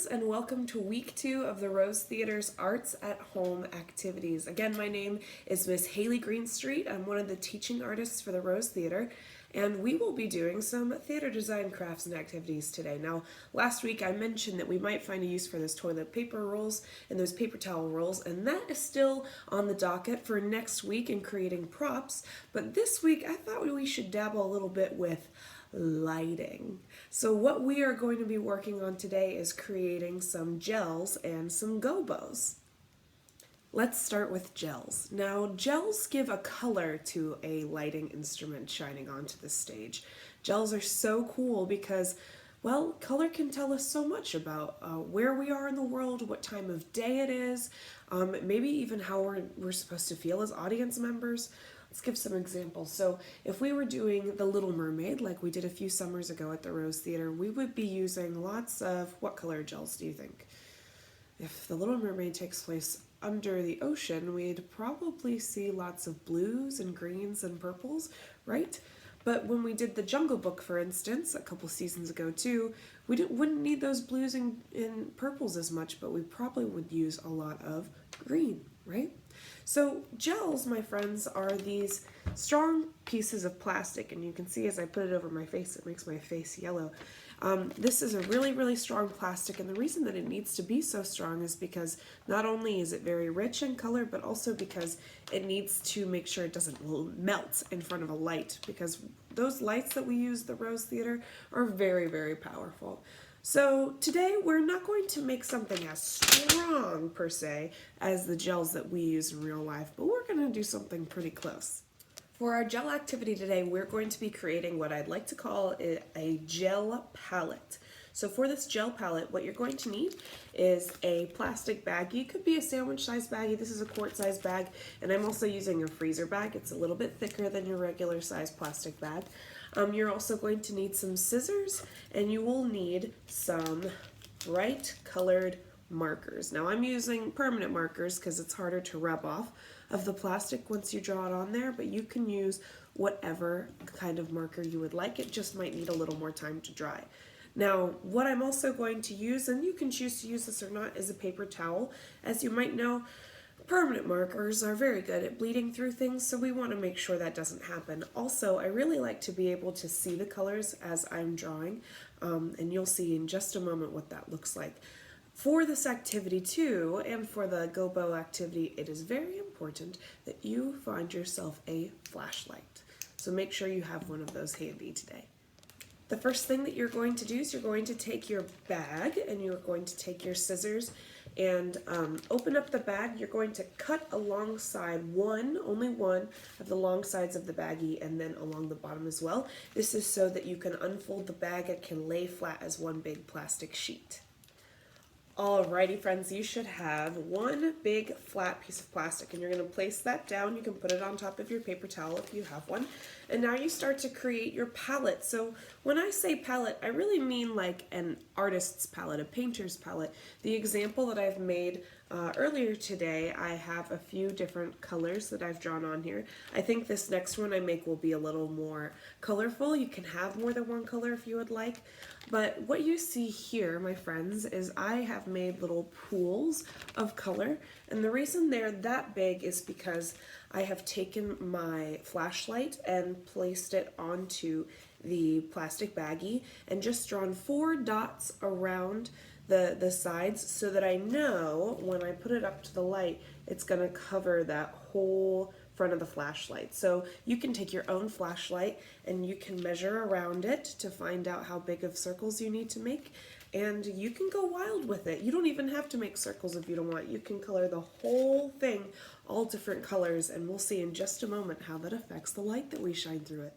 friends, and welcome to week 2 of the Rose Theater's Arts at Home activities. Again, my name is Miss Hayley Greenstreet. I'm one of the teaching artists for the Rose Theater, and we will be doing some theater design crafts and activities today. Now, last week I mentioned that we might find a use for those toilet paper rolls and those paper towel rolls, and that is still on the docket for next week in creating props. But this week I thought we should dabble a little bit with lighting. So what we are going to be working on today is creating some gels and some gobos. Let's start with gels. Now, gels give a color to a lighting instrument shining onto the stage. Gels are so cool because, well, color can tell us so much about where we are in the world, what time of day it is, maybe even how we're supposed to feel as audience members. Let's give some examples. So if we were doing The Little Mermaid, like we did a few summers ago at the Rose Theater, we would be using lots of, what color gels do you think? If The Little Mermaid takes place under the ocean, we'd probably see lots of blues and greens and purples, right? But when we did the Jungle Book, for instance, a couple seasons ago too, we wouldn't need those blues and purples as much, but we probably would use a lot of green, right? So gels, my friends, are these strong pieces of plastic, and you can see as I put it over my face, it makes my face yellow. This is a really, really strong plastic, and the reason that it needs to be so strong is because not only is it very rich in color, but also because it needs to make sure it doesn't melt in front of a light, because those lights that we use at the Rose Theater are very, very powerful. So today we're not going to make something as strong per se as the gels that we use in real life, but we're going to do something pretty close. For our gel activity today, we're going to be creating what I'd like to call a gel palette. So for this gel palette, what you're going to need is a plastic baggie. It could be a sandwich-sized baggie. This is a quart-sized bag, and I'm also using a freezer bag. It's a little bit thicker than your regular size plastic bag. You're also going to need some scissors, and you will need some bright colored markers. Now I'm using permanent markers because it's harder to rub off of the plastic once you draw it on there, but you can use whatever kind of marker you would like. It just might need a little more time to dry. Now, what I'm also going to use, and you can choose to use this or not, is a paper towel. As you might know, permanent markers are very good at bleeding through things, so we want to make sure that doesn't happen. Also, I really like to be able to see the colors as I'm drawing, and you'll see in just a moment what that looks like. For this activity too, and for the gobo activity, it is very important that you find yourself a flashlight. So make sure you have one of those handy today. The first thing that you're going to do is you're going to take your bag and you're going to take your scissors and open up the bag. You're going to cut alongside only one of the long sides of the baggie and then along the bottom as well. This is so that you can unfold the bag and can lay flat as one big plastic sheet. Alrighty friends, you should have one big flat piece of plastic, and you're going to place that down. You can put it on top of your paper towel if you have one. And now you start to create your palette. So when I say palette, I really mean like an artist's palette, a painter's palette. The example that I've made earlier today, I have a few different colors that I've drawn on here. I think this next one I make will be a little more colorful. You can have more than one color if you would like. But what you see here, my friends, is I have made little pools of color. And the reason they're that big is because I have taken my flashlight and placed it onto the plastic baggie and just drawn 4 dots around the sides so that I know when I put it up to the light, it's going to cover that whole front of the flashlight. So you can take your own flashlight and you can measure around it to find out how big of circles you need to make, and you can go wild with it. You don't even have to make circles if you don't want. You can color the whole thing all different colors, and we'll see in just a moment how that affects the light that we shine through it.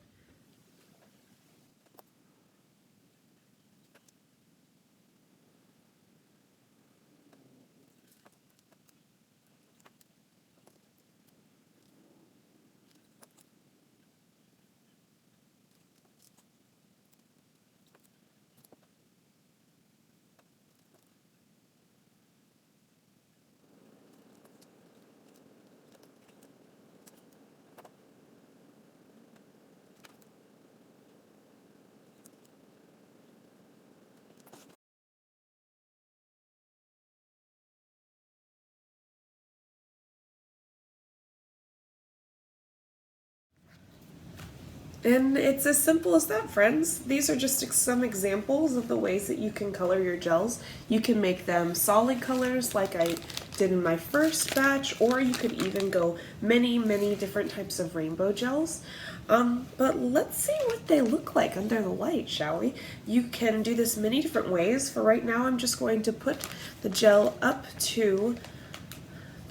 And it's as simple as that, friends. These are just some examples of the ways that you can color your gels. You can make them solid colors like I did in my first batch, or you could even go many, many different types of rainbow gels. But let's see what they look like under the light, shall we? You can do this many different ways. For right now, I'm just going to put the gel up to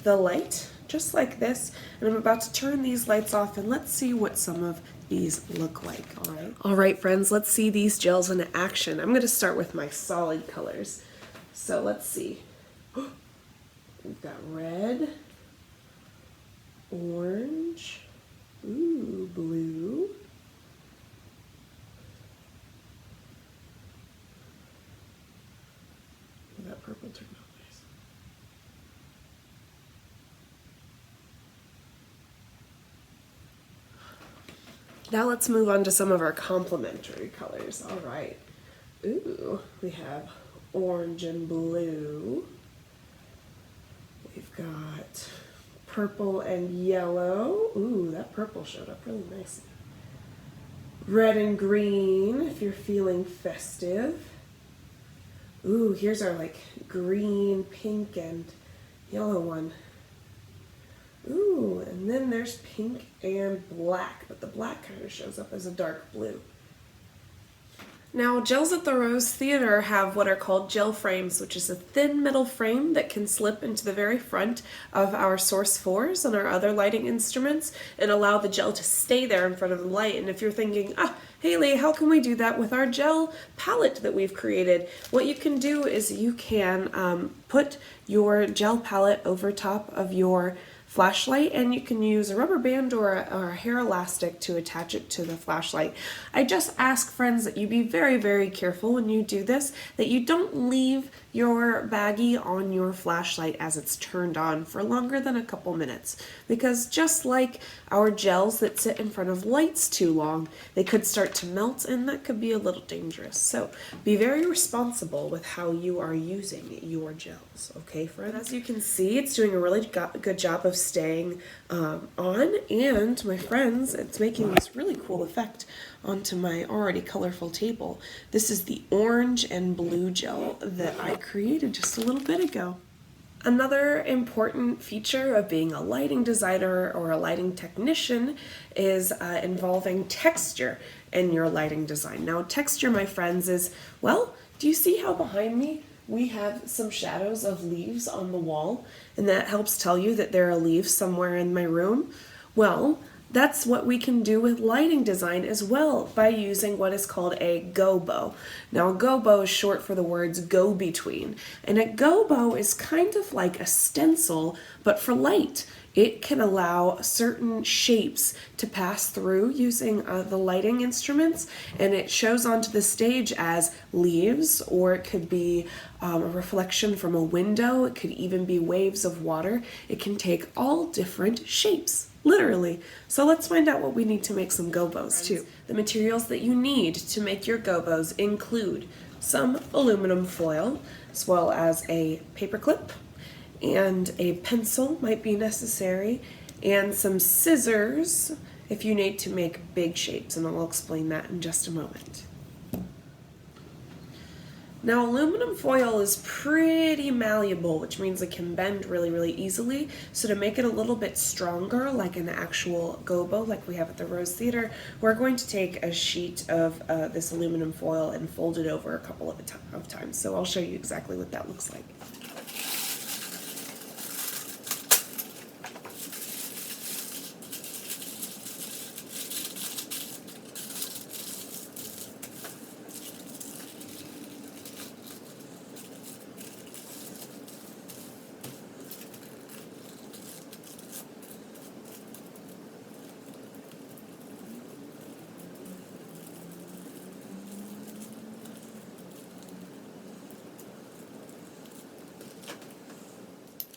the light, just like this, and I'm about to turn these lights off, and let's see what some of these look like. All right, friends, let's see these gels in action. I'm going to start with my solid colors. So let's see. We've got red, orange, ooh, blue, that purple turned out nice. Now let's move on to some of our complementary colors. All right. Ooh, we have orange and blue. We've got purple and yellow. Ooh, that purple showed up really nicely. Red and green, if you're feeling festive. Ooh, here's our like green, pink, and yellow one. Ooh, and then there's pink and black, but the black kind of shows up as a dark blue. Now, gels at the Rose Theater have what are called gel frames, which is a thin metal frame that can slip into the very front of our Source 4s and our other lighting instruments and allow the gel to stay there in front of the light. And if you're thinking, Hayley, how can we do that with our gel palette that we've created? What you can do is you can put your gel palette over top of your flashlight, and you can use a rubber band or a hair elastic to attach it to the flashlight. I just ask, friends, that you be very, very careful when you do this, that you don't leave your baggie on your flashlight as it's turned on for longer than a couple minutes, because just like our gels that sit in front of lights too long, they could start to melt, and that could be a little dangerous. So be very responsible with how you are using your gels, okay, friends? As you can see, it's doing a really good job of staying on, and my friends, it's making this really cool effect onto my already colorful table. This is the orange and blue gel that I created just a little bit ago. Another important feature of being a lighting designer or a lighting technician is involving texture in your lighting design. Now, texture, my friends, is, well, do you see how behind me we have some shadows of leaves on the wall, and that helps tell you that there are leaves somewhere in my room? Well, that's what we can do with lighting design as well by using what is called a gobo. Now, a gobo is short for the words go-between, and a gobo is kind of like a stencil, but for light. It can allow certain shapes to pass through using the lighting instruments, and it shows onto the stage as leaves, or it could be a reflection from a window. It could even be waves of water. It can take all different shapes, literally. So let's find out what we need to make some gobos too. The materials that you need to make your gobos include some aluminum foil, as well as a paperclip, and a pencil might be necessary, and some scissors if you need to make big shapes, and I'll explain that in just a moment. Now, aluminum foil is pretty malleable, which means it can bend really, really easily. So to make it a little bit stronger, like an actual gobo, like we have at the Rose Theater, we're going to take a sheet of this aluminum foil and fold it over a couple of times. So I'll show you exactly what that looks like.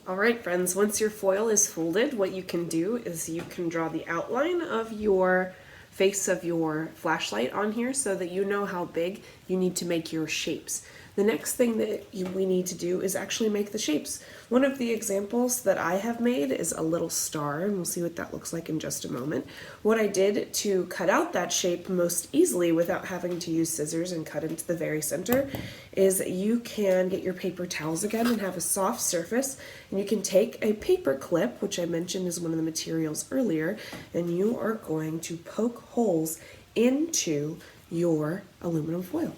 Alright, friends, once your foil is folded, what you can do is you can draw the outline of your face of your flashlight on here so that you know how big you need to make your shapes. The next thing that we need to do is actually make the shapes. One of the examples that I have made is a little star, and we'll see what that looks like in just a moment. What I did to cut out that shape most easily without having to use scissors and cut into the very center is you can get your paper towels again and have a soft surface, and you can take a paper clip, which I mentioned is one of the materials earlier, and you are going to poke holes into your aluminum foil.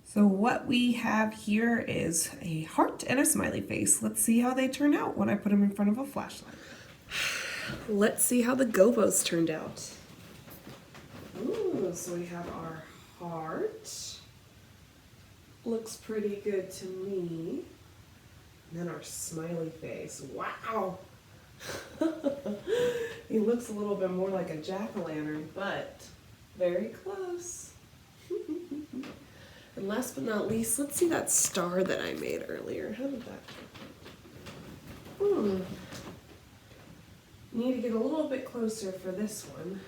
So what we have here is a heart and a smiley face. Let's see how they turn out when I put them in front of a flashlight. Let's see how the Gobos turned out. Ooh, so we have our heart. Looks pretty good to me. And then our smiley face. Wow! He looks a little bit more like a jack-o'-lantern, but very close. And last but not least, let's see that star that I made earlier. How did that? Need to get a little bit closer for this one.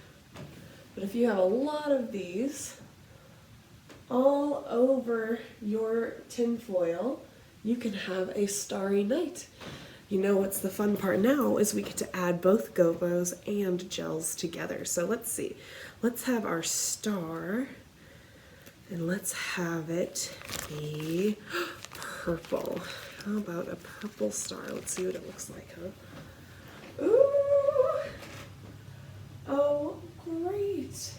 But if you have a lot of these all over your tin foil, you can have a starry night. You know what's the fun part now is we get to add both gobos and gels together. So let's see. Let's have our star. And let's have it be purple. How about a purple star? Let's see what it looks like, huh? Ooh! Oh, great!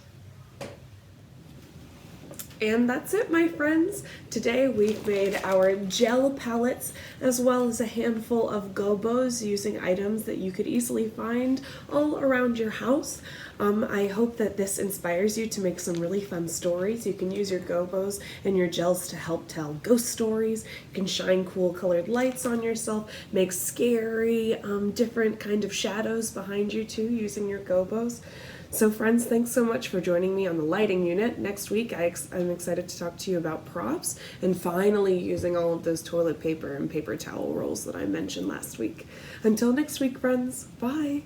And that's it, my friends. Today we've made our gel palettes as well as a handful of gobos using items that you could easily find all around your house. I hope that this inspires you to make some really fun stories. You can use your gobos and your gels to help tell ghost stories. You can shine cool colored lights on yourself, make scary, different kind of shadows behind you too using your gobos. So friends, thanks so much for joining me on the lighting unit. Next week, I'm excited to talk to you about props and finally using all of those toilet paper and paper towel rolls that I mentioned last week. Until next week, friends, bye.